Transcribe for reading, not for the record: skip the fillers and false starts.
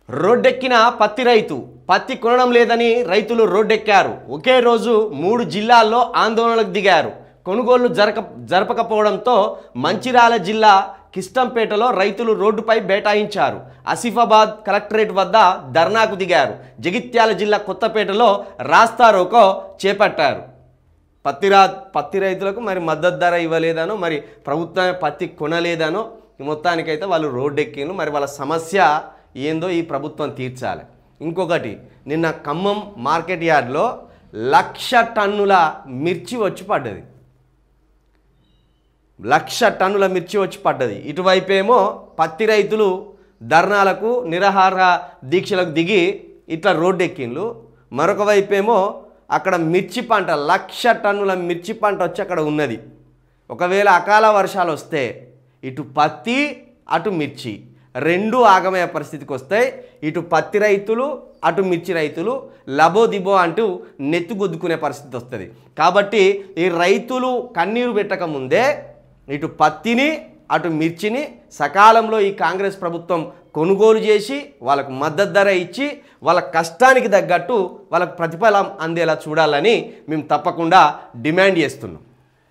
రోడ్డెక్కిన పత్తి రైతు పత్తి కొనడం లేదని రైతులు రోడ్డెక్కారు. ఒకే రోజు 3 జిల్లాల్లో ఆందోళనకు దిగారు. కొనుగోళ్లు జరపకపోవడంతో మంచిర్యాల జిల్లా కిష్టంపేటలో రైతులు రోడ్డుపై బైఠాయించారు. ఆసిఫాబాద్ కలెక్టరేట్ వద్ద ధర్నాకు దిగారు. జగిత్యాల జిల్లా కొత్తపేటలో రాస్తారోకో చేపట్టారు. పత్తి రైతులకు మరి మద్దతు ధర ఇవ్వలేదనో, మరి ప్రభుత్వం పత్తి కొనలేదనో, మొత్తానికైతే వాళ్ళు రోడ్డెక్కిను. మరి వాళ్ళ సమస్య ఏందో ఈ ప్రభుత్వం తీర్చాలి. ఇంకొకటి, నిన్న ఖమ్మం మార్కెట్ యార్డ్లో 1,00,000 టన్నుల మిర్చి వచ్చి పడ్డది. 1,00,000 టన్నుల మిర్చి వచ్చి పడ్డది. ఇటువైపేమో పత్తి రైతులు ధర్నాలకు నిరాహార దీక్షలకు దిగి ఇట్లా రోడ్డెక్కిండ్లు. మరొక వైపేమో అక్కడ మిర్చి పంట 1,00,000 టన్నుల మిర్చి పంట వచ్చి అక్కడ ఉన్నది. ఒకవేళ అకాల వర్షాలు వస్తే ఇటు పత్తి అటు మిర్చి రెండు ఆగమయ పరిస్థితికి వస్తాయి. ఇటు పత్తి రైతులు అటు మిర్చి రైతులు లబోదిబో అంటూ నెత్తుగొద్దుకునే పరిస్థితి వస్తుంది. కాబట్టి ఈ రైతులు కన్నీరు పెట్టక ముందే ఇటు పత్తిని అటు మిర్చిని సకాలంలో ఈ కాంగ్రెస్ ప్రభుత్వం కొనుగోలు చేసి వాళ్ళకు మద్దతు ధర ఇచ్చి వాళ్ళ కష్టానికి తగ్గట్టు వాళ్ళకు ప్రతిఫలం అందేలా చూడాలని మేము తప్పకుండా డిమాండ్ చేస్తున్నాం.